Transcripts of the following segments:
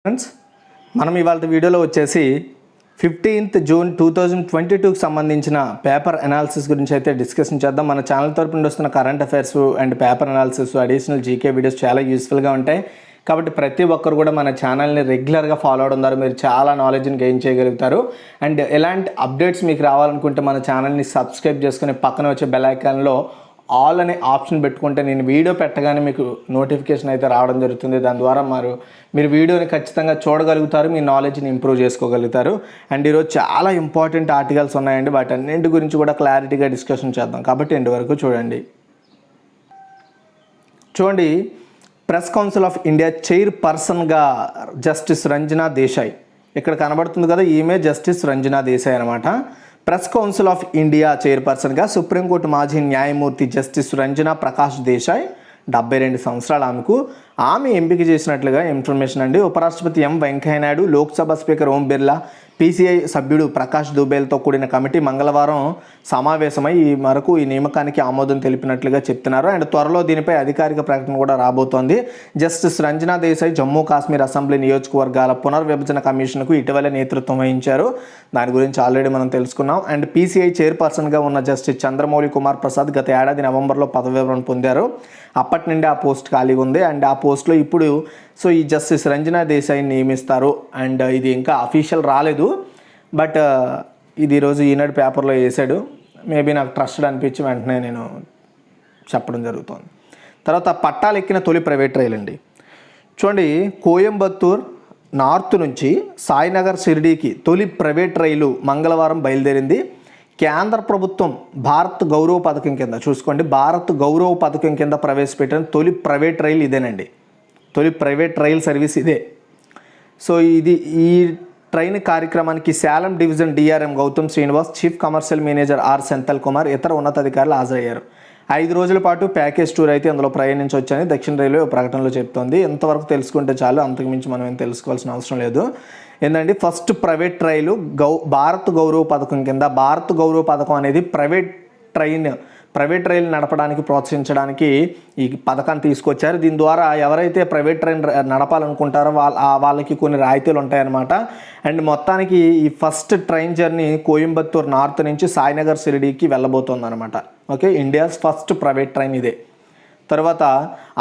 Friends, మనం ఇవాళ వీడియోలో వచ్చేసి 15th జూన్ 2022కి సంబంధించిన పేపర్ అనాలిసిస్ గురించి అయితే డిస్కషన్ చేద్దాం. మన ఛానల్ తరపు నుండి వస్తున్న current affairs and paper analysis, additional GK videos చాలా యూస్ఫుల్గా ఉంటాయి. కాబట్టి ప్రతి ఒక్కరు కూడా మన ఛానల్ని రెగ్యులర్గా ఫాలో అవడం ద్వారా మీరు చాలా నాలెడ్జ్ని గెయిన్ చేయగలుగుతారు. అండ్ ఎలాంటి అప్డేట్స్ మీకు రావాలనుకుంటే మన ఛానల్ని సబ్స్క్రైబ్ చేసుకుని పక్కన వచ్చే బెల్ ఐకాన్లో ఆల్ అనే ఆప్షన్ పెట్టుకుంటే నేను వీడియో పెట్టగానే మీకు నోటిఫికేషన్ అయితే రావడం జరుగుతుంది. దాని ద్వారా మీరు వీడియోని ఖచ్చితంగా చూడగలుగుతారు, మీ నాలెడ్జ్ని ఇంప్రూవ్ చేసుకోగలుగుతారు. అండ్ ఈరోజు చాలా ఇంపార్టెంట్ ఆర్టికల్స్ ఉన్నాయండి, వాటన్నింటి గురించి కూడా క్లారిటీగా డిస్కషన్ చేద్దాం. కాబట్టి ఎండ్ వరకు చూడండి. ప్రెస్ కౌన్సిల్ ఆఫ్ ఇండియా చైర్పర్సన్గా జస్టిస్ రంజనా దేశాయ్, ఇక్కడ కనబడుతుంది కదా, ఈమె జస్టిస్ రంజనా దేశాయ్ అనమాట. ప్రెస్ కౌన్సిల్ ఆఫ్ ఇండియా చైర్పర్సన్గా సుప్రీంకోర్టు మాజీ న్యాయమూర్తి జస్టిస్ రంజనా ప్రకాష్ దేశాయ్, 72 సంవత్సరాలు ఆమె ఎంపిక చేసినట్లుగా ఇన్ఫర్మేషన్ అండి. ఉపరాష్ట్రపతి ఎం వెంకయ్యనాయుడు, లోక్సభ స్పీకర్ ఓం బిర్లా, పీసీఐ సభ్యుడు ప్రకాష్ దుబేల్తో కూడిన కమిటీ మంగళవారం సమావేశమై ఈ నియామకానికి ఆమోదం తెలిపినట్లుగా చెప్తున్నారు. అండ్ త్వరలో దీనిపై అధికారిక ప్రకటన కూడా రాబోతోంది. జస్టిస్ రంజనా దేశాయ్ జమ్మూ కాశ్మీర్ అసెంబ్లీ నియోజకవర్గాల పునర్విభజన కమిషన్కు ఇటీవల నేతృత్వం వహించారు. దాని గురించి ఆల్రెడీ మనం తెలుసుకున్నాం. అండ్ పీసీఐ చైర్పర్సన్గా ఉన్న జస్టిస్ చంద్రమౌళి కుమార్ ప్రసాద్ గత ఏడాది నవంబర్లో పదవి విరమణ పొందారు. అప్పటి నుండి ఆ పోస్ట్ ఖాళీగా ఉంది. అండ్ ఆ పోస్ట్లో ఇప్పుడు ఈ జస్టిస్ రంజనా దేశాయ్ని నియమిస్తారు. అండ్ ఇది ఇంకా అఫీషియల్ రాలేదు, బట్ ఇది ఈరోజు ఈనాడు పేపర్లో వేసాడు. మేబీ నాకు ట్రస్టెడ్ అనిపించి వెంటనే నేను చెప్పడం జరుగుతుంది. తర్వాత పట్టాలెక్కిన తొలి ప్రైవేట్ రైలు అండి. కోయంబత్తూర్ నార్త్ నుంచి సాయినగర్ షిరిడీకి తొలి ప్రైవేట్ రైలు మంగళవారం బయలుదేరింది. కేంద్ర ప్రభుత్వం భారత్ గౌరవ పథకం కింద భారత్ గౌరవ పథకం కింద ప్రవేశపెట్టిన తొలి ప్రైవేట్ రైలు ఇదేనండి. తొలి ప్రైవేట్ రైల్ సర్వీస్ ఇదే. ఈ ట్రైన్ కార్యక్రమానికి Salem division DRM Gautam Srinivas, chief commercial manager R Senthil Kumar, ఇతర ఉన్నతాధికారులు హాజరయ్యారు. 5 రోజుల పాటు ప్యాకేజ్ టూర్ అయితే అందులో ప్రయాణించవచ్చని దక్షిణ రైల్వే ప్రకటనలో చెప్తోంది. ఎంతవరకు తెలుసుకుంటే చాలు, అంతకుమించి మనం ఏం తెలుసుకోవాల్సిన అవసరం లేదు. ఏంటంటే ఫస్ట్ ప్రైవేట్ రైలు భారత్ గౌరవ పథకం కింద, భారత్ గౌరవ పథకం అనేది ప్రైవేట్ రైలు నడపడానికి ప్రోత్సహించడానికి ఈ పథకాన్ని తీసుకొచ్చారు. దీని ద్వారా ఎవరైతే ప్రైవేట్ ట్రైన్ నడపాలనుకుంటారో వాళ్ళకి కొన్ని రాయితీలు ఉంటాయన్నమాట. అండ్ మొత్తానికి ఈ first train journey Coimbatore north నుంచి సాయినగర్ షిరిడీకి వెళ్ళబోతుంది అనమాట. Okay, India's first private train ఇదే. తర్వాత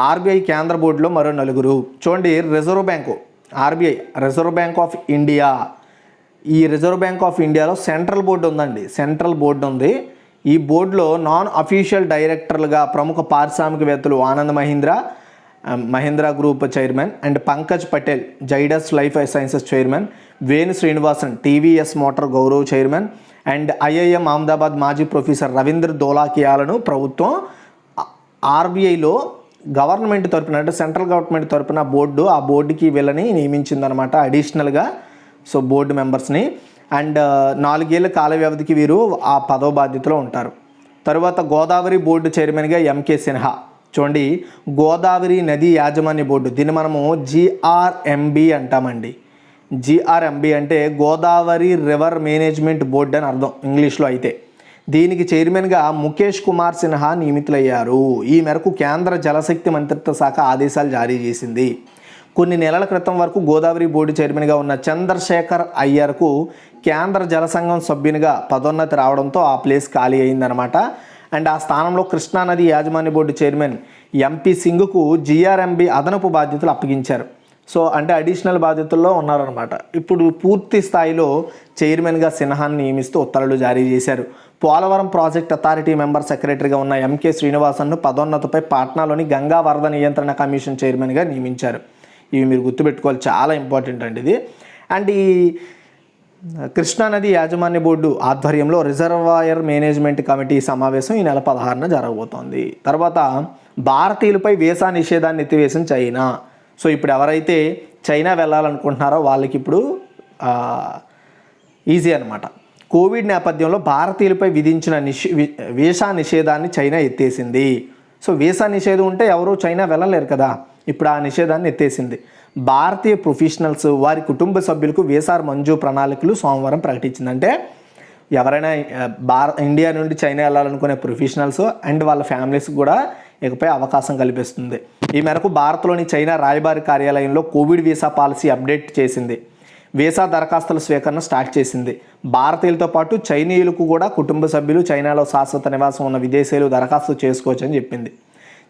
ఆర్బీఐ కేంద్ర బోర్డులో మరో 4. Reserve bank, RBI reserve bank of India, ఈ రిజర్వ్ బ్యాంక్ ఆఫ్ ఇండియాలో సెంట్రల్ బోర్డు ఉందండి. సెంట్రల్ బోర్డు ఉంది. ఈ బోర్డులో నాన్ అఫీషియల్ డైరెక్టర్లుగా ప్రముఖ పారిశ్రామికవేత్తలు Anand Mahindra group chairman, and Pankaj Patel Zydus life sciences chairman, Venu Srinivasan TVS motor Gaurav chairman, and IIM Ahmedabad మాజీ ప్రొఫెసర్ రవీంద్ర ధోలాకియాలను ప్రభుత్వం ఆర్బీఐలో గవర్నమెంట్ తరపున, అంటే సెంట్రల్ గవర్నమెంట్ తరపున ఆ బోర్డుకి వీళ్ళని నియమించిందనమాట అడిషనల్గా. బోర్డు మెంబర్స్ని. అండ్ 4 ఏళ్ల కాల వ్యవధికి వీరు ఆ పదవ బాధ్యతలో ఉంటారు. తర్వాత గోదావరి బోర్డు చైర్మన్గా ఎంకే సిన్హా. గోదావరి నదీ యాజమాన్య బోర్డు, దీన్ని మనము జిఆర్ఎంబి అంటామండి. జిఆర్ఎంబి అంటే గోదావరి రివర్ మేనేజ్మెంట్ బోర్డు అని అర్థం ఇంగ్లీష్లో. అయితే దీనికి చైర్మన్గా ముఖేష్ కుమార్ సిన్హా నియమితులయ్యారు. ఈ మేరకు కేంద్ర జలశక్తి మంత్రిత్వ శాఖ ఆదేశాలు జారీ చేసింది. కొన్ని నెలల క్రితం వరకు గోదావరి బోర్డు చైర్మన్గా ఉన్న చంద్రశేఖర్ అయ్యర్కు కేంద్ర జలసంఘం సభ్యునిగా పదోన్నతి రావడంతో ఆ ప్లేస్ ఖాళీ అయిందనమాట. అండ్ ఆ స్థానంలో కృష్ణానది యాజమాన్య బోర్డు చైర్మన్ ఎంపీ సింగ్కు జిఆర్ఎంబి అదనపు బాధ్యతలు అప్పగించారు. అంటే అడిషనల్ బాధ్యతల్లో ఉన్నారనమాట. ఇప్పుడు పూర్తి స్థాయిలో చైర్మన్గా సిన్హాని నియమిస్తూ ఉత్తర్వులు జారీ చేశారు. పోలవరం ప్రాజెక్ట్ అథారిటీ మెంబర్ సెక్రటరీగా ఉన్న ఎంకే శ్రీనివాసన్ను పదోన్నతిపై పాట్నాలోని గంగా వరద నియంత్రణ కమిషన్ చైర్మన్గా నియమించారు. ఇవి మీరు గుర్తుపెట్టుకోవాలి, చాలా ఇంపార్టెంట్ అండి ఇది. అండ్ ఈ కృష్ణానది యాజమాన్య బోర్డు ఆధ్వర్యంలో రిజర్వాయర్ మేనేజ్మెంట్ కమిటీ సమావేశం ఈ నెల 16న జరగబోతోంది. తర్వాత భారతీయులపై వీసా నిషేధాన్ని ఎత్తివేసిన చైనా. ఇప్పుడు ఎవరైతే చైనా వెళ్ళాలనుకుంటున్నారో వాళ్ళకి ఇప్పుడు ఈజీ అనమాట. కోవిడ్ నేపథ్యంలో భారతీయులపై విధించిన వీసా నిషేధాన్ని చైనా ఎత్తేసింది. వీసా నిషేధం ఉంటే ఎవరు చైనా వెళ్ళలేరు కదా, ఇప్పుడు ఆ నిషేధాన్ని ఎత్తేసింది. భారతీయ ప్రొఫెషనల్స్, వారి కుటుంబ సభ్యులకు వీసా మంజూరు ప్రణాళికలు సోమవారం ప్రకటించిందంటే ఎవరైనా ఇండియా నుండి చైనా వెళ్ళాలనుకునే ప్రొఫెషనల్స్ అండ్ వాళ్ళ ఫ్యామిలీస్ కూడా ఇకపై అవకాశం కల్పిస్తుంది. ఈ మేరకు భారత్లోని చైనా రాయబారి కార్యాలయంలో కోవిడ్ వీసా పాలసీ అప్డేట్ చేసింది. వీసా దరఖాస్తుల స్వీకరణ స్టార్ట్ చేసింది. భారతీయులతో పాటు చైనీయులకు కూడా కుటుంబ సభ్యులు, చైనాలో శాశ్వత నివాసం ఉన్న విదేశీయులు దరఖాస్తు చేసుకోవచ్చని చెప్పింది.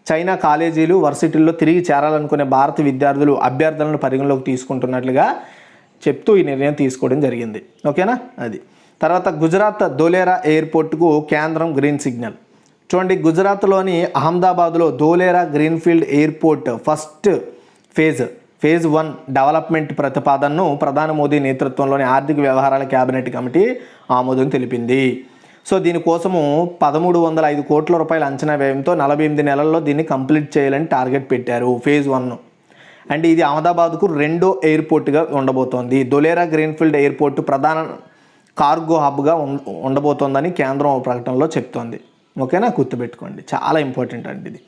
చైనా కాలేజీలు, వర్సిటీల్లో తిరిగి చేరాలనుకునే భారత విద్యార్థులు అభ్యర్థులను పరిగణలోకి తీసుకుంటున్నట్లుగా చెప్తూ ఈ నిర్ణయం తీసుకోవడం జరిగింది. ఓకేనా, అది. తర్వాత గుజరాత్ ధోలేరా ఎయిర్పోర్ట్కు కేంద్రం గ్రీన్ సిగ్నల్. చూడండి, గుజరాత్లోని అహ్మదాబాద్లో Dholera greenfield airport first phase 1 development ప్రతిపాదనను ప్రధాని మోదీ నేతృత్వంలోని ఆర్థిక వ్యవహారాల కేబినెట్ కమిటీ ఆమోదం తెలిపింది. సో దీనికోసము 1305 కోట్ల రూపాయల అంచనా వ్యయంతో 48 నెలల్లో దీన్ని కంప్లీట్ చేయాలని టార్గెట్ పెట్టారు ఫేజ్ 1. అంటే ఇది అహ్మదాబాద్కు రెండో ఎయిర్పోర్ట్గా ఉండబోతోంది. ధోలేరా గ్రీన్ఫీల్డ్ ఎయిర్పోర్ట్ ప్రధాన కార్గో హబ్గా ఉండబోతోందని కేంద్రం ప్రకటనలో చెప్తోంది. ఓకేనా, గుర్తుపెట్టుకోండి, చాలా ఇంపార్టెంట్ అండి ఇది.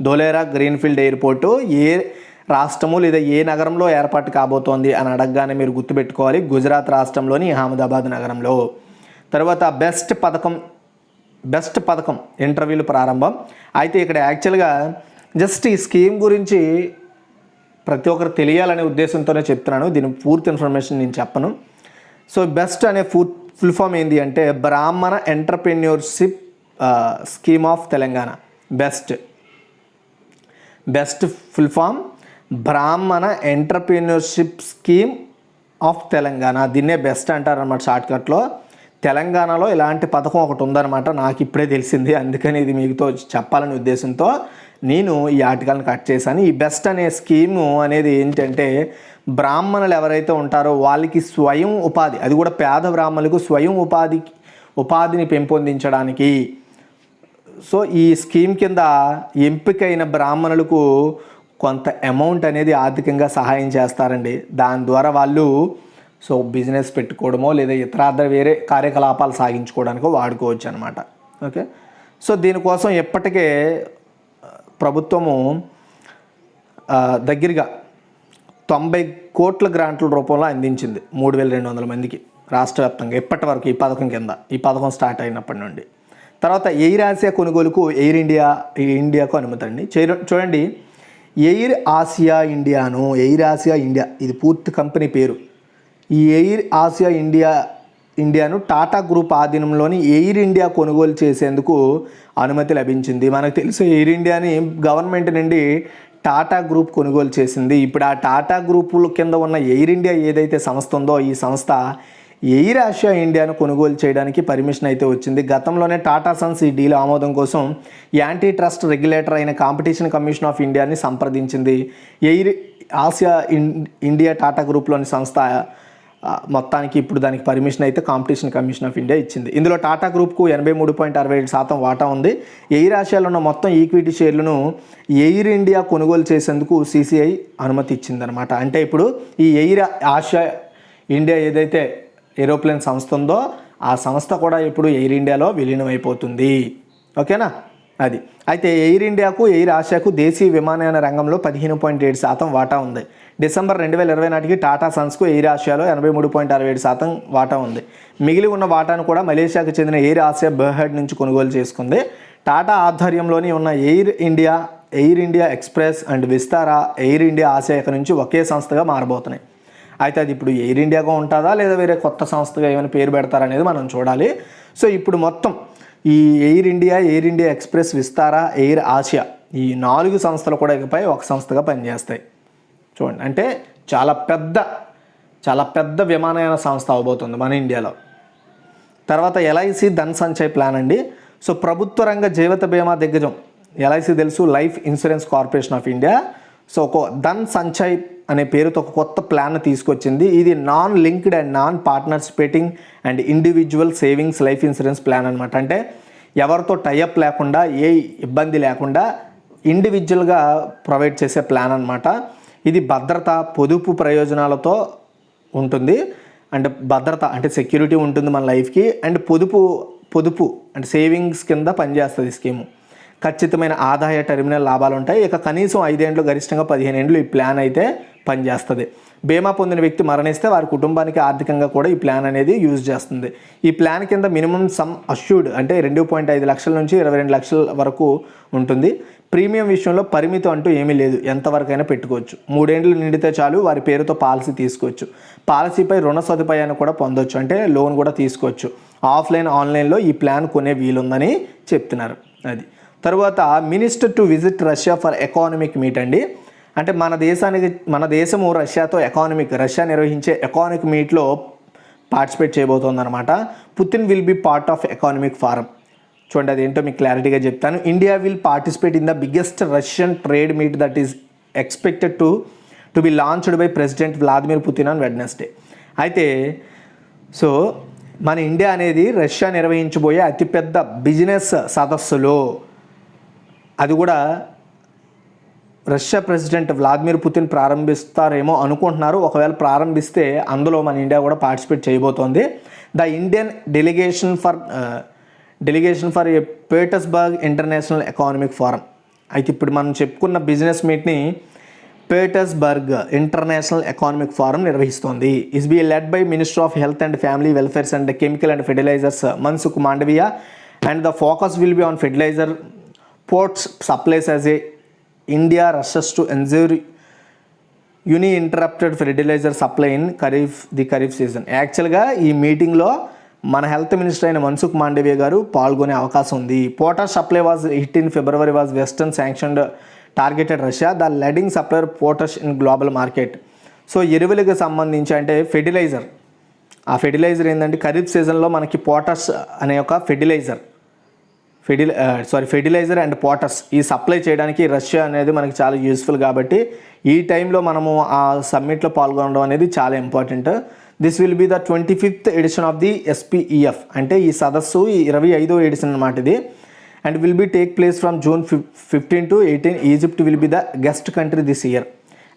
ధోలేరా గ్రీన్ఫీల్డ్ ఎయిర్పోర్టు ఏ రాష్ట్రము లేదా ఏ నగరంలో ఏర్పాటు కాబోతోంది అని అడగగానే మీరు గుర్తుపెట్టుకోవాలి, గుజరాత్ రాష్ట్రంలోని అహ్మదాబాద్ నగరంలో. తర్వాత బెస్ట్ పథకం ఇంటర్వ్యూలు ప్రారంభం. అయితే ఇక్కడ యాక్చువల్గా జస్ట్ ఈ స్కీమ్ గురించి ప్రతి ఒక్కరు తెలియాలనే ఉద్దేశంతోనే చెప్తున్నాను. దీని పూర్తి ఇన్ఫర్మేషన్ నేను చెప్పను. సో బెస్ట్ అనే ఫుల్ ఫామ్ ఏంటి అంటే Brahmana entrepreneurship scheme of Telangana. BEST full form Brahmana entrepreneurship scheme of Telangana. దీన్నే బెస్ట్ అంటారనమాట షార్ట్కట్లో. తెలంగాణలో ఇలాంటి పథకం ఒకటి ఉందన్నమాట, నాకు ఇప్పుడే తెలిసింది. అందుకని ఇది మీతో చెప్పాలనే ఉద్దేశంతో నేను ఈ ఆర్టికల్ని కట్ చేశాను. ఈ బెస్ట్ అనే స్కీము అనేది ఏంటంటే బ్రాహ్మణులు ఎవరైతే ఉంటారో వాళ్ళకి స్వయం ఉపాధి, అది కూడా పేద బ్రాహ్మణులకు స్వయం ఉపాధిని పెంపొందించడానికి. సో ఈ స్కీమ్ కింద ఎంపికైన బ్రాహ్మణులకు కొంత అమౌంట్ అనేది ఆర్థికంగా సహాయం చేస్తారండి. దాని ద్వారా వాళ్ళు సో బిజినెస్ పెట్టుకోవడమో లేదా ఇతరార్థ వేరే కార్యకలాపాలు సాగించుకోవడానికో వాడుకోవచ్చు అనమాట. ఓకే, సో దీనికోసం ఎప్పటికే ప్రభుత్వము దగ్గరగా 90 కోట్ల గ్రాంట్ల రూపంలో అందించింది 3200 మందికి రాష్ట్ర వ్యాప్తంగా ఇప్పటి వరకు ఈ పథకం కింద. ఈ పథకం స్టార్ట్ అయినప్పటి నుండి. తర్వాత ఎయిర్ ఆసియా కొనుగోలుకు ఎయిర్ ఇండియాకు అనుమతి అండి. చూడండి, ఎయిర్ ఆసియా ఇండియా ఇది పూర్తి కంపెనీ పేరు. ఈ ఎయిర్ ఆసియా ఇండియాను టాటా గ్రూప్ ఆధీనంలోని ఎయిర్ ఇండియా కొనుగోలు చేసేందుకు అనుమతి లభించింది. మనకు తెలుసు ఎయిర్ ఇండియాని గవర్నమెంట్ నుండి టాటా గ్రూప్ కొనుగోలు చేసింది. ఇప్పుడు ఆ టాటా గ్రూపుల కింద ఉన్న ఎయిర్ ఇండియా ఏదైతే సంస్థ ఉందో ఈ సంస్థ ఎయిర్ ఆసియా ఇండియాను కొనుగోలు చేయడానికి పర్మిషన్ అయితే వచ్చింది. గతంలోనే టాటా సన్స్ ఈ డీల్ ఆమోదం కోసం యాంటీ ట్రస్ట్ రెగ్యులేటర్ అయిన కాంపిటీషన్ కమిషన్ ఆఫ్ ఇండియాని సంప్రదించింది. ఎయిర్ ఆసియా ఇండియా టాటా గ్రూప్లోని సంస్థ మొత్తానికి ఇప్పుడు దానికి పర్మిషన్ అయితే కాంపిటీషన్ కమిషన్ ఆఫ్ ఇండియా ఇచ్చింది. ఇందులో టాటా గ్రూప్కు 83.67% వాటా ఉంది. ఎయిర్ ఆసియాలో ఉన్న మొత్తం ఈక్విటీ షేర్లను ఎయిర్ ఇండియా కొనుగోలు చేసేందుకు CCI అనుమతి ఇచ్చిందనమాట. అంటే ఇప్పుడు ఈ ఎయిర్ ఆసియా ఇండియా ఏదైతే ఏరోప్లేన్ సంస్థ ఉందో ఆ సంస్థ కూడా ఇప్పుడు ఎయిర్ ఇండియాలో విలీనం అయిపోతుంది. ఓకేనా, అది. అయితే ఎయిర్ ఇండియాకు ఎయిర్ ఆసియాకు దేశీయ విమానయాన రంగంలో 15.7% వాటా ఉంది. డిసెంబర్ 2020 నాటికి టాటా సన్స్కు ఎయిర్ ఆసియాలో 83.67% వాటా ఉంది. మిగిలి ఉన్న వాటాను కూడా మలేషియాకు చెందిన ఎయిర్ ఆసియా బర్హెడ్ నుంచి కొనుగోలు చేసుకుంది. టాటా ఆధ్వర్యంలోని ఉన్న air India express and Vistara air India Asia నుంచి ఒకే సంస్థగా మారబోతున్నాయి. అయితే అది ఇప్పుడు ఎయిర్ ఇండియాగా ఉంటుందా లేదా వేరే కొత్త సంస్థగా ఏమైనా పేరు పెడతారనేది మనం చూడాలి. సో ఇప్పుడు మొత్తం ఈ air India express, Vistara, air Asia ఈ 4 సంస్థలు కూడా ఇకపై ఒక సంస్థగా పనిచేస్తాయి. చూడండి, అంటే చాలా పెద్ద విమానయాన సంస్థ అవబోతుంది మన ఇండియాలో. తర్వాత LIC ధన్ సంచయ్ ప్లాన్ అండి. సో ప్రభుత్వ రంగ జీవిత బీమా దిగ్గజం LIC తెలుసు, life insurance corporation of India. So ఒక ధన్ సంచయ్ అనే పేరుతో ఒక కొత్త ప్లాన్ తీసుకొచ్చింది. ఇది non linked and non participating and individual savings life insurance plan అనమాట. అంటే ఎవరితో టైఅప్ లేకుండా ఏ ఇబ్బంది లేకుండా ఇండివిజువల్గా ప్రొవైడ్ చేసే ప్లాన్ అనమాట. ఇది భద్రత, పొదుపు ప్రయోజనాలతో ఉంటుంది. అంటే భద్రత అంటే సెక్యూరిటీ ఉంటుంది మన లైఫ్కి, అండ్ పొదుపు అంటే సేవింగ్స్ కింద పనిచేస్తుంది స్కీము. ఖచ్చితమైన ఆదాయ టెర్మినల్ లాభాలు ఉంటాయి. ఇక కనీసం 5 ఏళ్ళు, గరిష్టంగా 15 ఏళ్ళు ఈ ప్లాన్ అయితే పనిచేస్తుంది. బీమా పొందిన వ్యక్తి మరణిస్తే వారి కుటుంబానికి ఆర్థికంగా కూడా ఈ ప్లాన్ అనేది యూజ్ చేస్తుంది. ఈ ప్లాన్ కింద మినిమం సమ్ అష్యూర్డ్ అంటే 2.5 లక్షల నుంచి 22 లక్షల వరకు ఉంటుంది. ప్రీమియం విషయంలో పరిమితి అంటూ ఏమీ లేదు, ఎంతవరకైనా పెట్టుకోవచ్చు. 3 ఏళ్ళు నిండితే చాలు వారి పేరుతో పాలసీ తీసుకోవచ్చు. పాలసీపై రుణ సదుపాయాన్ని కూడా పొందొచ్చు, అంటే లోన్ కూడా తీసుకోవచ్చు. ఆఫ్లైన్ ఆన్లైన్లో ఈ ప్లాన్ కొనే వీలుందని చెప్తున్నారు. అది తర్వాత minister to visit Russia for economic meet అండి. అంటే మన దేశము రష్యాతో రష్యా నిర్వహించే ఎకానమిక్ మీట్లో పార్టిసిపేట్ చేయబోతోందన్నమాట. Putin will be part of economic forum. చూడండి అదేంటో మీకు క్లారిటీగా చెప్తాను. India will participate in the biggest Russian trade meet that is expected to be launched by president Vladimir Putin on Wednesday. అయితే so మన India అనేది Russia నిర్వహించబోయే అతిపెద్ద బిజినెస్ సదస్సులో, అది కూడా రష్యా ప్రెసిడెంట్ వ్లాదిమిర్ పుతిన్ ప్రారంభిస్తారేమో అనుకుంటున్నారు. ఒకవేళ ప్రారంభిస్తే అందులో మన ఇండియా కూడా పార్టిసిపేట్ చేయబోతోంది. The Indian delegation for a Petersburg international economic forum. అయితే ఇప్పుడు మనం చెప్పుకున్న బిజినెస్ మీట్ని పీటర్స్బర్గ్ ఇంటర్నేషనల్ ఎకానమిక్ ఫోరం నిర్వహిస్తోంది. Is be led by minister of health and family welfares and chemical and fertilizers Mansukh Mandaviya, and the focus will be on fertilizer ports supplies as a India rushes to ensure interrupted fertilizer supply in kharif season. యాక్చువల్గా ఈ మీటింగ్లో మన health minister అయిన మన్సుఖ్ మాండవియా గారు పాల్గొనే అవకాశం ఉంది. Potash supply was hit in February was western sanctioned targeted Russia the leading supplier potash in global market. So ఎరువులకు సంబంధించి అంటే ఫెర్టిలైజర్, ఆ ఫెర్టిలైజర్ ఏంటంటే ఖరీఫ్ సీజన్లో మనకి పోటాష్ అనే ఒక ఫెర్టిలైజర్ అండ్ పోటాష్ ఈ సప్లై చేయడానికి రష్యా అనేది మనకి చాలా యూస్ఫుల్. కాబట్టి ఈ టైంలో మనము ఆ సమ్మిట్లో పాల్గొనడం అనేది చాలా important. This will be the 25th edition of the SPEF. అంటే ఈ సదస్సు 25వ ఎడిషన్ అన్నమాట ఇది. And will be take place from June 15 to 18. Egypt will be the guest country this year.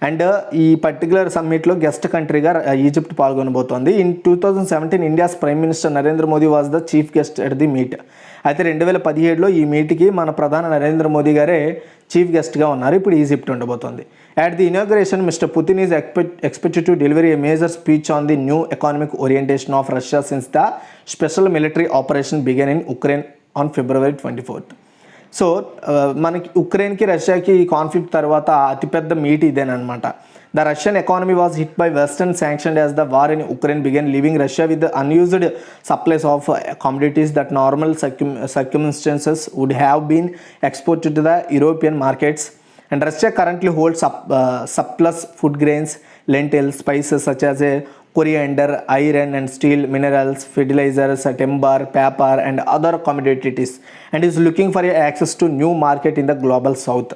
And ఈ పర్టికులర్ సమ్మిట్లో గెస్ట్ కంట్రీగా ఈజిప్ట్ పాల్గొనబోతోంది. In 2017 India's prime minister Narendra Modi was the chief guest at the meet. అయితే 2017లో ఈ మీట్కి మన ప్రధాని నరేంద్ర మోదీ గారే చీఫ్ గెస్ట్గా ఉన్నారు. ఇప్పుడు ఈజిప్ట్ ఉండబోతోంది. At the inauguration mister Putin is expected to delivery a major speech on the new economic orientation of Russia since the special military operation began in Ukraine on February 24th. So మనకి ఉక్రెయిన్కి రష్యాకి ఈ conflict తర్వాత అతిపెద్ద meet ఇదేనమాట. The Russian economy was hit by western sanction as the war in Ukraine began leaving Russia with unused supplies of commodities that normal circumstances would have been exported to the European markets. And Russia currently holds surplus food grains, lentils, spices such as coriander, iron and steel, minerals, fertilizers, timber, paper and other commodities, and is looking for access to new market in the global south.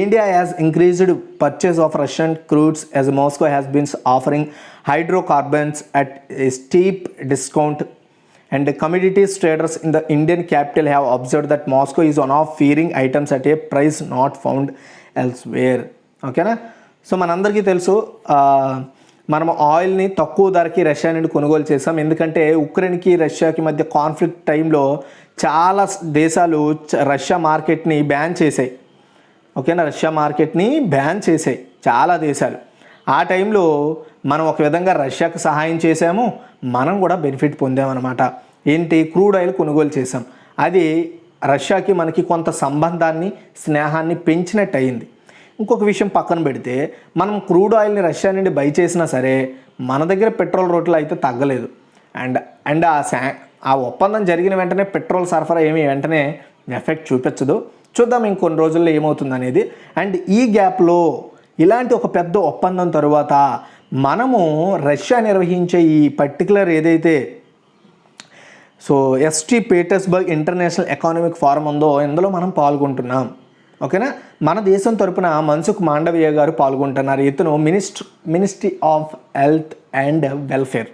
India has increased purchase of Russian crudes as Moscow has been offering hydrocarbons at a steep discount, and commodities traders in the Indian capital have observed that Moscow is one of fearing items at a price not found elsewhere. ఓకేనా. So మనందరికీ తెలుసు మనం ఆయిల్ని తక్కువ ధరకి Russia నుండి కొనుగోలు చేసాం. ఎందుకంటే ఉక్రెయిన్కి రష్యాకి మధ్య కాన్ఫ్లిక్ట్ టైంలో చాలా దేశాలు రష్యా మార్కెట్ని బ్యాన్ చేసాయి. ఓకేనా, రష్యా మార్కెట్ని బ్యాన్ చేసాయి చాలా దేశాలు. ఆ టైంలో మనం ఒక విధంగా రష్యాకి సహాయం చేసాము, మనం కూడా బెనిఫిట్ పొందామన్నమాట. ఏంటి, క్రూడ్ ఆయిల్ కొనుగోలు చేసాం. అది రష్యాకి మనకి కొంత సంబంధాన్ని స్నేహాన్ని పెంచినట్టు అయింది. ఇంకొక విషయం పక్కన పెడితే మనం క్రూడ్ ఆయిల్ని రష్యా నుండి బై చేసినా సరే మన దగ్గర పెట్రోల్ రేట్లు అయితే తగ్గలేదు. అండ్ ఆ ఒప్పందం జరిగిన వెంటనే పెట్రోల్ సరఫరా ఏమీ వెంటనే ఎఫెక్ట్ చూపించదు. చూద్దాం ఇంకొన్ని రోజుల్లో ఏమవుతుంది అనేది. అండ్ ఈ గ్యాప్లో ఇలాంటి ఒక పెద్ద ఒప్పందం తరువాత మనము రష్యా నిర్వహించే ఈ పర్టికులర్ ఏదైతే ST Petersburg international economic forum ఉందో ఇందులో మనం పాల్గొంటున్నాం. ఓకేనా. మన దేశం తరపున మన్సుఖ్ మాండవియా గారు పాల్గొంటున్నారు. ఇతను ministry of health and welfare.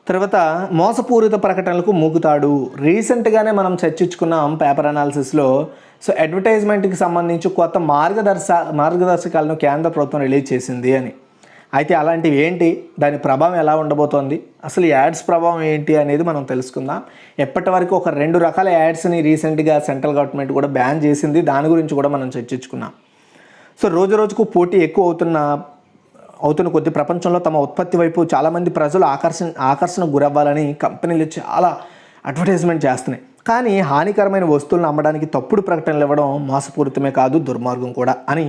తర్వాత మోసపూరిత ప్రకటనలకు మూగుతాడు. రీసెంట్గానే మనం చర్చించుకున్నాం పేపర్ అనాలిసిస్లో. సో అడ్వర్టైజ్మెంట్కి సంబంధించి కొత్త మార్గదర్శకాలను కేంద్ర ప్రభుత్వం రిలీజ్ చేసింది అని. అయితే అలాంటివి ఏంటి, దాని ప్రభావం ఎలా ఉండబోతోంది, అసలు యాడ్స్ ప్రభావం ఏంటి అనేది మనం తెలుసుకుందాం. ఎప్పటి వరకు ఒక 2 రకాల యాడ్స్ని రీసెంట్గా సెంట్రల్ గవర్నమెంట్ కూడా బ్యాన్ చేసింది. దాని గురించి కూడా మనం చర్చించుకున్నాం. సో రోజు రోజుకు పోటీ ఎక్కువ అవుతున్న కొద్ది ప్రపంచంలో తమ ఉత్పత్తి వైపు చాలామంది ప్రజలు ఆకర్షణ గురవ్వాలని కంపెనీలు చాలా అడ్వర్టైజ్మెంట్ చేస్తున్నాయి. కానీ హానికరమైన వస్తువులను అమ్మడానికి తప్పుడు ప్రకటనలు ఇవ్వడం మోసపూరితమే కాదు, దుర్మార్గం కూడా అని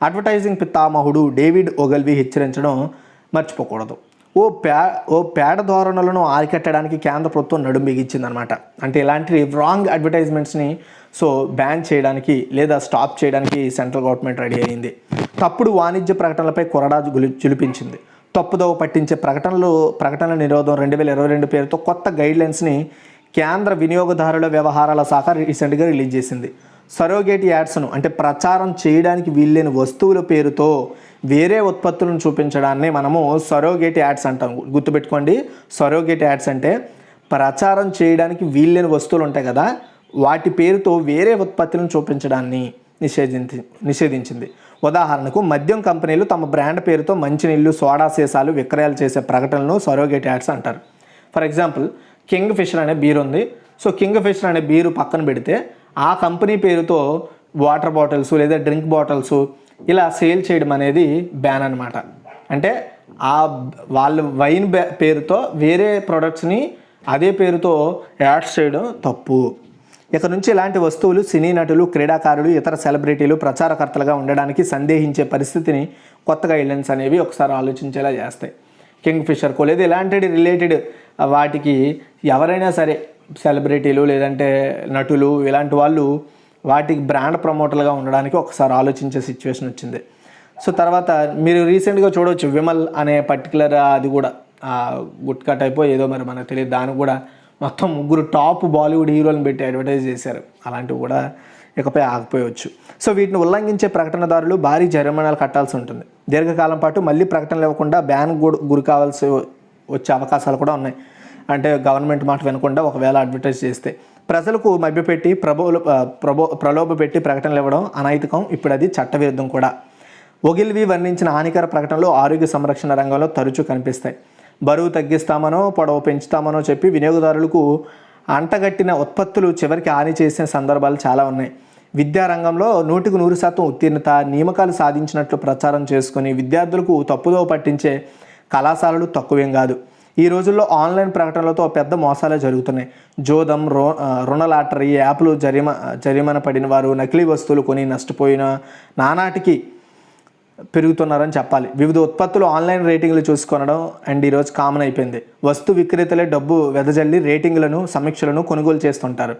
అడ్వర్టైజింగ్ పితామహుడు డేవిడ్ ఓగల్వీ హెచ్చరించడం మర్చిపోకూడదు. ఓ పేడ ధోరణులను ఆరికట్టడానికి కేంద్ర ప్రభుత్వం నడుం బిగించిందనమాట. అంటే ఇలాంటి రాంగ్ అడ్వర్టైజ్మెంట్స్ని బ్యాన్ చేయడానికి లేదా స్టాప్ చేయడానికి సెంట్రల్ గవర్నమెంట్ రెడీ అయింది. తప్పుడు వాణిజ్య ప్రకటనలపై కొరడా జులిపించింది. తప్పుదోవ పట్టించే ప్రకటనల నిరోధం 2022 పేరుతో కొత్త గైడ్లైన్స్ని కేంద్ర వినియోగదారుల వ్యవహారాల శాఖ రీసెంట్గా రిలీజ్ చేసింది. సరోగేట్ యాడ్స్ను అంటే ప్రచారం చేయడానికి వీల్లేని వస్తువుల పేరుతో వేరే ఉత్పత్తులను చూపించడాన్ని మనము సరోగేట్ యాడ్స్ అంటాం. గుర్తుపెట్టుకోండి, సరోగేట్ యాడ్స్ అంటే ప్రచారం చేయడానికి వీల్లేని వస్తువులు ఉంటాయి కదా, వాటి పేరుతో వేరే ఉత్పత్తులను చూపించడాన్ని నిషేధించింది. ఉదాహరణకు మద్యం కంపెనీలు తమ బ్రాండ్ పేరుతో మంచినీళ్ళు, సోడా సీసాలు విక్రయాలు చేసే ప్రకటనలను సరోగేట్ యాడ్స్ అంటారు. ఫర్ ఎగ్జాంపుల్, కింగ్ ఫిషర్ అనే బీర్ ఉంది. కింగ్ ఫిషర్ అనే బీరు పక్కన పెడితే ఆ కంపెనీ పేరుతో వాటర్ బాటిల్స్ లేదా డ్రింక్ బాటిల్స్ ఇలా సేల్ చేయడం అనేది బ్యాన్ అనమాట. అంటే వాళ్ళ వైన్ పేరుతో వేరే ప్రొడక్ట్స్ని అదే పేరుతో యాడ్స్ చేయడం తప్పు. ఇక నుంచి ఇలాంటి వస్తువులు సినీ నటులు, క్రీడాకారులు, ఇతర సెలబ్రిటీలు ప్రచారకర్తలుగా ఉండడానికి సందేహించే పరిస్థితిని కొత్త గైడ్లైన్స్ అనేవి ఒకసారి ఆలోచించేలా చేస్తాయి. కింగ్ ఫిషర్కో లేదా ఇలాంటి రిలేటెడ్ వాటికి ఎవరైనా సరే సెలబ్రిటీలు లేదంటే నటులు ఇలాంటి వాళ్ళు వాటికి బ్రాండ్ ప్రమోటర్లుగా ఉండడానికి ఒకసారి ఆలోచించే సిచ్యువేషన్ వచ్చింది. తర్వాత మీరు రీసెంట్గా చూడవచ్చు, విమల్ అనే పర్టికులర్ అది కూడా గుట్కా టైపో ఏదో మరి మనకు తెలియదు, దానికి కూడా మొత్తం 3 టాప్ బాలీవుడ్ హీరోలను పెట్టి అడ్వర్టైజ్ చేశారు. అలాంటివి కూడా ఇకపై ఆగిపోయవచ్చు. వీటిని ఉల్లంఘించే ప్రకటనదారులు భారీ జరిమానాలు కట్టాల్సి ఉంటుంది. దీర్ఘకాలం పాటు మళ్ళీ ప్రకటనలు ఇవ్వకుండా బ్యాన్ గురి కావాల్సి వచ్చే అవకాశాలు కూడా ఉన్నాయి. అంటే గవర్నమెంట్ మాట వినకుండా ఒకవేళ అడ్వర్టైజ్ చేస్తే ప్రజలకు మభ్యపెట్టి ప్రలోభ పెట్టి ప్రకటనలు ఇవ్వడం అనైతికం. ఇప్పుడు అది చట్టవిరుద్ధం కూడా. ఓగిల్వీ వర్ణించిన హానికర ప్రకటనలు ఆరోగ్య సంరక్షణ రంగంలో తరచూ కనిపిస్తాయి. బరువు తగ్గిస్తామనో పొడవు పెంచుతామనో చెప్పి వినియోగదారులకు అంటగట్టిన ఉత్పత్తులు చివరికి హాని చేసిన సందర్భాలు చాలా ఉన్నాయి. విద్యారంగంలో 100% ఉత్తీర్ణత, నియామకాలు సాధించినట్లు ప్రచారం చేసుకుని విద్యార్థులకు తప్పుదోవ పట్టించే కళాశాలలు తక్కువేం కాదు. ఈ రోజుల్లో ఆన్లైన్ ప్రకటనలతో పెద్ద మోసాలే జరుగుతున్నాయి. జోదం, రుణ లాటరీ యాప్లు జరిమానా పడిన వారు, నకిలీ వస్తువులు కొని నష్టపోయిన నానాటికి పెరుగుతున్నారని చెప్పాలి. వివిధ ఉత్పత్తులు ఆన్లైన్ రేటింగ్లు చూసుకొనడం ఈరోజు కామన్ అయిపోయింది. వస్తు విక్రేతలే డబ్బు వెదజల్లి రేటింగ్లను, సమీక్షలను కొనుగోలు చేస్తుంటారు.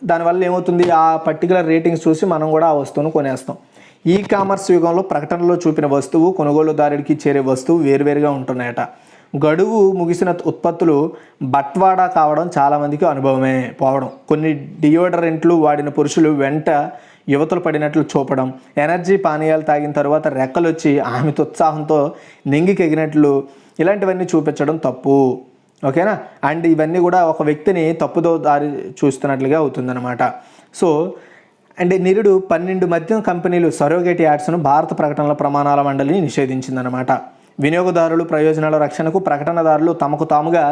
దానివల్ల ఏమవుతుంది, ఆ పర్టికులర్ రేటింగ్స్ చూసి మనం కూడా ఆ వస్తువును కొనేస్తాం. ఈ కామర్స్ యుగంలో ప్రకటనలో చూపిన వస్తువు కొనుగోలుదారుడికి చేరే వస్తువు వేరువేరుగా ఉంటున్నాయట. గడువు ముగిసిన ఉత్పత్తులు బట్వాడా కావడం చాలామందికి అనుభవమే పోవడం. కొన్ని డియోడరెంట్లు వాడిన పురుషులు వెంట యువతలు పడినట్లు చూపడం, ఎనర్జీ పానీయాలు తాగిన తర్వాత రెక్కలు వచ్చి ఆమె ఉత్సాహంతో నింగికెగినట్లు ఇలాంటివన్నీ చూపించడం తప్పు. ఓకేనా? ఇవన్నీ కూడా ఒక వ్యక్తిని తప్పుదో దారి చూస్తున్నట్లుగా అవుతుందన్నమాట. నిరుడు 12 మద్యం కంపెనీలు సరోగేట్ యాడ్స్ను భారత ప్రకటనల ప్రమాణాల మండలి నిషేధించిందనమాట. వినియోగదారుల ప్రయోజనాల రక్షణకు ప్రకటనదారులు తమకు తాముగా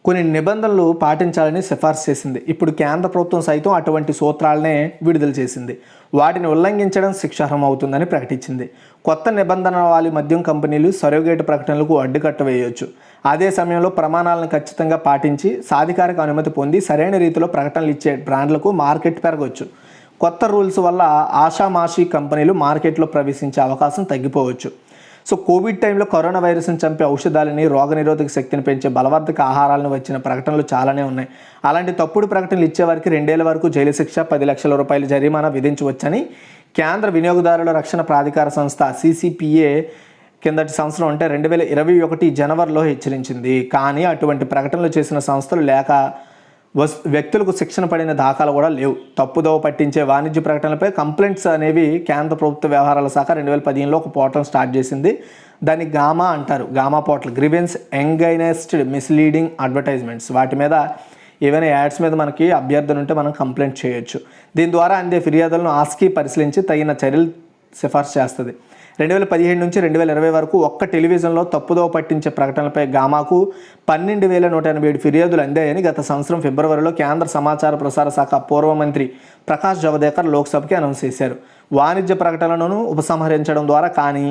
కొన్ని నిబంధనలు పాటించాలని సిఫార్సు చేసింది. ఇప్పుడు కేంద్ర ప్రభుత్వం సైతం అటువంటి సూత్రాలనే విడుదల చేసింది. వాటిని ఉల్లంఘించడం శిక్షార్హం అవుతుందని ప్రకటించింది. కొత్త నిబంధనల వారి మద్యం కంపెనీలు సరోగేట్ ప్రకటనలకు అడ్డుకట్ట వేయవచ్చు. అదే సమయంలో ప్రమాణాలను ఖచ్చితంగా పాటించి సాధికారిక అనుమతి పొంది సరైన రీతిలో ప్రకటనలు ఇచ్చే బ్రాండ్లకు మార్కెట్ పెరగవచ్చు. కొత్త రూల్స్ వల్ల ఆషామాషీ కంపెనీలు మార్కెట్లో ప్రవేశించే అవకాశం తగ్గిపోవచ్చు. కోవిడ్ టైంలో కరోనా వైరస్ని చంపే ఔషధాలని, రోగనిరోధక శక్తిని పెంచే బలవర్ధక ఆహారాలను వచ్చిన ప్రకటనలు చాలానే ఉన్నాయి. అలాంటి తప్పుడు ప్రకటనలు ఇచ్చేవారికి 2 ఏళ్ల వరకు జైలు శిక్ష, 10 లక్షల రూపాయల జరిమానా విధించవచ్చని కేంద్ర వినియోగదారుల రక్షణ ప్రాధికార సంస్థ CCPA కిందటి సంవత్సరం అంటే 2021 జనవరిలో హెచ్చరించింది. కానీ అటువంటి ప్రకటనలు చేసిన సంస్థలు లేక వ్యక్తులకు శిక్షణ పడిన దాఖలు కూడా లేవు. తప్పుదోవ పట్టించే వాణిజ్య ప్రకటనలపై కంప్లైంట్స్ అనేవి కేంద్ర ప్రభుత్వ వ్యవహారాల శాఖ 2015లో ఒక పోర్టల్ స్టార్ట్ చేసింది. దాన్ని గామా అంటారు. GAMA portal, grievance against misleading advertisements. వాటి మీద ఏవైనా యాడ్స్ మీద మనకి అభ్యర్థన ఉంటే మనం కంప్లైంట్ చేయొచ్చు. దీని ద్వారా అందే ఫిర్యాదులను ఆస్కీ పరిశీలించి తగిన చర్యలు సిఫార్సు చేస్తుంది. 2017 నుంచి 2020 వరకు ఒక్క టెలివిజన్లో తప్పుదోవ పట్టించే ప్రకటనలపై గామాకు 12,187 ఫిర్యాదులు అందాయని గత సంవత్సరం ఫిబ్రవరిలో కేంద్ర సమాచార ప్రసార శాఖ పూర్వ మంత్రి ప్రకాష్ జవదేకర్ లోక్సభకి అనౌన్స్ చేశారు. వాణిజ్య ప్రకటనలను ఉపసంహరించడం ద్వారా కానీ,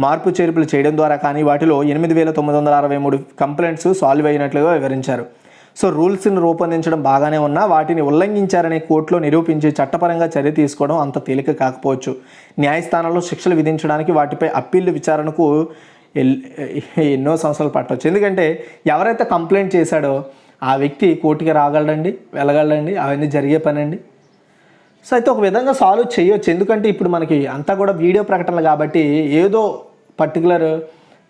మార్పు చేర్పులు చేయడం ద్వారా కానీ వాటిలో 8,963 కంప్లైంట్స్ సాల్వ్ అయినట్లుగా వివరించారు. సో రూల్స్ని రూపొందించడం బాగానే ఉన్నా వాటిని ఉల్లంఘించారనే కోర్టులో నిరూపించి చట్టపరంగా చర్య తీసుకోవడం అంత తేలిక కాకపోవచ్చు. న్యాయస్థానంలో శిక్షలు విధించడానికి వాటిపై అప్పీల్ విచారణకు ఎన్నో సంవత్సరాలు పట్టవచ్చు. ఎందుకంటే ఎవరైతే కంప్లైంట్ చేశాడో ఆ వ్యక్తి కోర్టుకి రాగలడండి, వెళ్ళగలడండి, అవన్నీ జరిగే పని అండి. సో అయితే ఒక విధంగా సాల్వ్ చేయొచ్చు. ఎందుకంటే ఇప్పుడు మనకి అంతా కూడా వీడియో ప్రకటనలు కాబట్టి ఏదో పర్టికులర్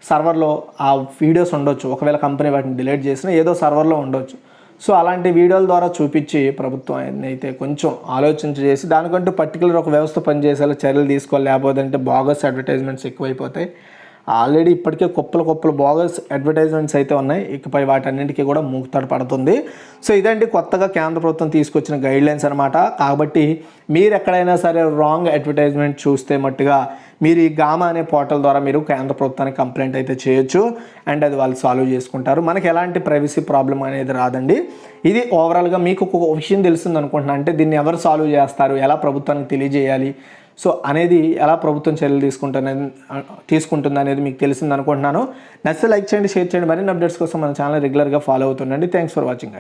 సర్వర్లో ఆ వీడియోస్ ఉండొచ్చు. ఒకవేళ కంపెనీ వాటిని డిలీట్ చేసినా ఏదో సర్వర్లో ఉండొచ్చు. సో అలాంటి వీడియోల ద్వారా చూపించి ప్రభుత్వం అయితే కొంచెం ఆలోచించి చేసి దానికంటూ పర్టికులర్ ఒక వ్యవస్థ పనిచేసేలా చర్యలు తీసుకోవాలి. లేకపోతే అంటే బోగస్ అడ్వర్టైజ్మెంట్స్ ఎక్కువైపోతాయి. ఆల్రెడీ ఇప్పటికే కుప్పలు బోగస్ అడ్వర్టైజ్మెంట్స్ అయితే ఉన్నాయి. ఇకపై వాటన్నింటికీ కూడా మూకుతాడు పడుతుంది. సో ఇదండి కొత్తగా కేంద్ర ప్రభుత్వం తీసుకొచ్చిన గైడ్లైన్స్ అనమాట. కాబట్టి మీరు ఎక్కడైనా సరే రాంగ్ అడ్వర్టైజ్మెంట్ చూస్తే మట్టుగా మీరు ఈ గామా అనే పోర్టల్ ద్వారా మీరు కేంద్ర ప్రభుత్వానికి కంప్లైంట్ అయితే చేయొచ్చు. అండ్ అది వాళ్ళు సాల్వ్ చేసుకుంటారు. మనకి ఎలాంటి ప్రైవసీ ప్రాబ్లం అనేది రాదండి. ఇది ఓవరాల్గా మీకు ఒక విషయం తెలిసింది అనుకుంటున్నాను. అంటే దీన్ని ఎవరు సాల్వ్ చేస్తారు, ఎలా ప్రభుత్వానికి తెలియజేయాలి, సో అనేది ఎలా ప్రభుత్వం చర్యలు తీసుకుంటుంది అనేది మీకు తెలిసింది అనుకుంటున్నాను. నచ్చితే లైక్ చేయండి, షేర్ చేయండి. మరిన్ని అప్డేట్స్ కోసం మన ఛానల్ రెగ్యులర్గా ఫాలో అవుతుండండి. Thanks for watching.